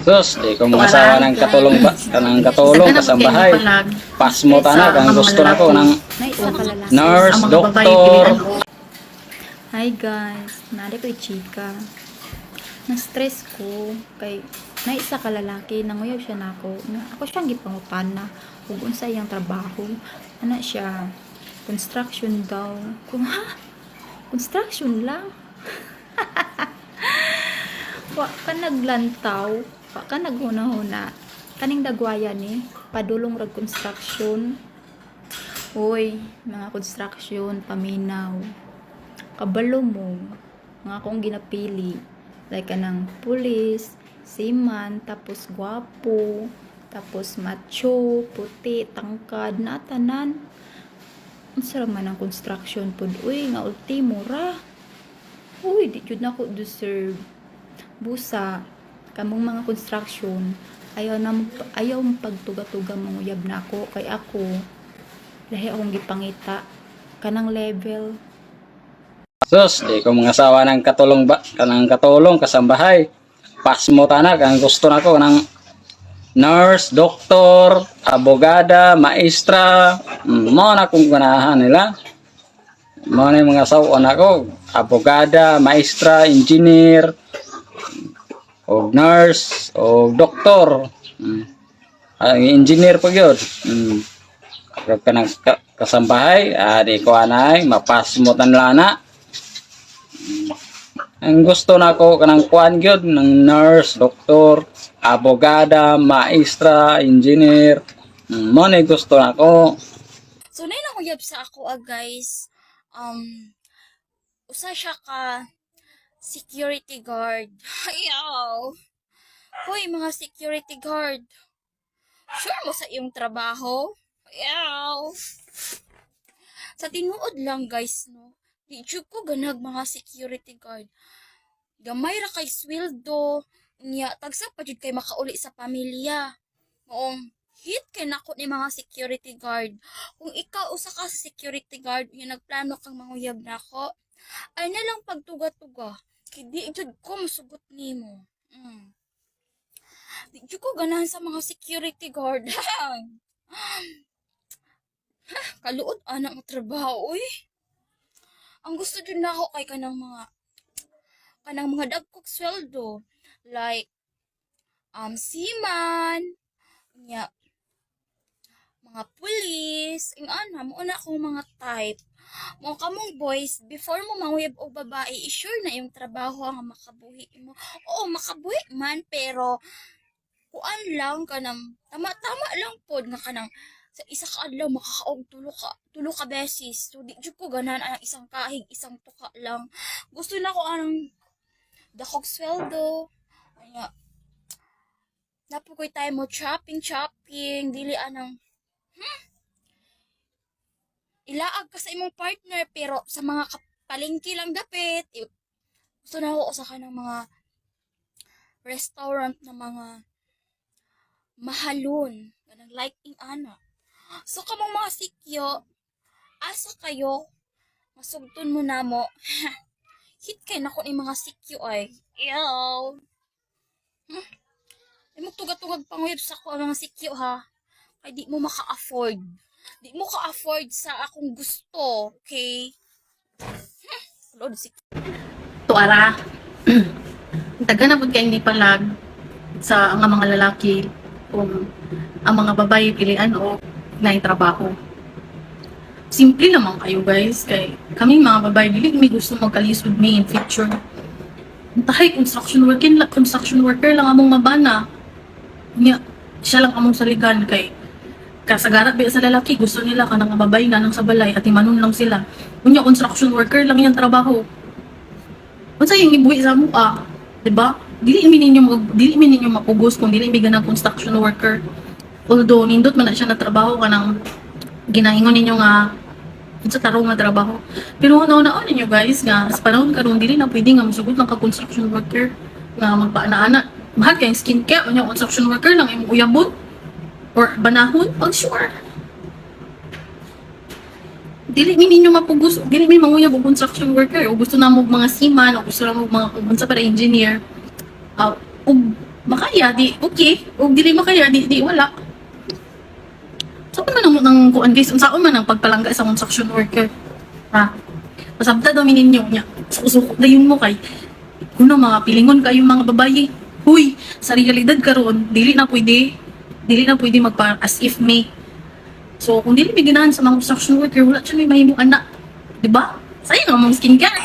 Sus, di ko masawa ng katulong ba? Kanang katulong, kasambahay. Pas mo tanak, ang gusto na ko ng nurse, doktor. Hi guys, nari ko chika. Na-stress ko kay naisa ka lalaki, nanguyaw siya nako. Ako siyang gipangutana kung unsa iyang trabaho. Ana siya, construction daw. Kung ha? Construction lang? Wa ka naglantaw, wa ka naghuna-huna. Kaning dagwaya ni, padulong rag construction. Hoy, mga construction, paminaw. Kabalo mo, nga akong ginapili. Like kanang pulis, seaman, tapos gwapo, tapos macho, puti, tangkad, natanan. Ang sarap man ang construction pod. Uy, nga ultimo ra. Uy, di jud na ko deserve. Busa, kamong mga construction, ayaw pagtuga-tuga manguyab na ako. Kay ako, lahi akong gipangita. Kanang level. Sus, di ko masawa ng katulong ba? Kanang katulong, kasambahay. Pas mo tanak, ang gusto na ko ng nurse, doktor, abogada, maestra. Mo na kung ganahan nila. Mo na yung mga sawan ako. Abogada, maestra, engineer, o nurse, o doktor. Ang engineer pa yun. Pero kanang kasambahay, di ko anay, mapas mo tanlana. Ang gusto na ko kanang kuan gyud ng nurse, doktor, abogada, maestra, engineer. Mo na gusto na ko. So, nakuyab sa ako, guys. Usa siya ka security guard. Ayaw. Hoy, mga security guard. Sure mo sa iyong trabaho? Ayaw. Sa tinuod lang, guys, no? Di jud ko ganag mga security guard. Gamay ra kay sweldo. Niya, tagsa pa jud kay makauli sa pamilya. Noong hit kay nako ni mga security guard. Kung ikaw usa ka sa security guard, yung nagplano kang manguyab nako, ay na lang pagtuga-tuga. Kay di jud ko masugot nimo. Di jud ko ganahan sa mga security guard. Kaluod anak nga trabaho, uy. Ang gusto din na ako kay kanang mga dagkog sweldo. Like, seaman, nya, mga pulis, mo na akong mga type. Mo kamong boys, before mo manguyab og babae, sure na yung trabaho nga makabuhi mo. Oo, makabuhi man, pero kuan lang kanang tama-tama lang pod nga kanang sa isa ka adlaw makakaog tulo ka beses. So di jud ko ganan ang isang kahig, isang tuka lang. Gusto na ko anang dakog sweldo. Anya napukoy tayo mo shopping, dili anang ilaag ka sa imong partner pero sa mga palengke lang dapit. Gusto na ako sa kanang mga restaurant na mga mahalon. Ganang liking ana. So kamong mga sikyo, asa kayo, masugton mo na mo. Hit kay nako ni mga sikyo ay. Ew. Di mo tugad-tugad panguyab sa ko ang mga sikyo ha. Kay di mo maka-afford. Di mo ka-afford sa akong gusto, okay? Lord sikyo. Tuara. Taga na pud kay hindi palag sa ang mga lalaki kung ang mga babae pilian o na trabaho. Simple naman kayo guys, kay kami mga babae dili may gusto magkalisod me in future. Tahay construction worker lang among mabana. Nya siya lang among saligan kay kasagarat ba sa lalaki gusto nila kanang babae na nang sa balay at imanon lang sila. Unya construction worker lang yung trabaho. Unsa yung ibuhi sa mua, di ba? Dili mi ninyo mapugos kung dili mi ganang construction worker. Although nindot man na siya na trabaho kanang ginaingon ninyo nga sa tarong nga trabaho. Pero una-una ninyo guys nga sa panahon karon dili na pwede nga masugot lang ka construction worker nga magpaana-ana. Mahal kay skincare unya construction worker lang imong uyabon or banahon pag sure. Dili mi ninyo mapugos, dili mi manguyab og construction worker o gusto na mo mga seaman o gusto na mo mga unsa para engineer. Ug makaya, di okay. O dili makaya, di wala. So, ano man ang kuan guys, unsaon man ang pagpalangga sa construction worker. Ha? Pasabta daw ninyo niya. Suko dayon mo kay kuno mga pilingon kayo mga babayi. Huy, sa realidad karon dili na pwede magpa as if me. So, kung dili may ganahan sa mga construction worker, wala siya may mahimong anak. Diba? Sayang ang mga skincare.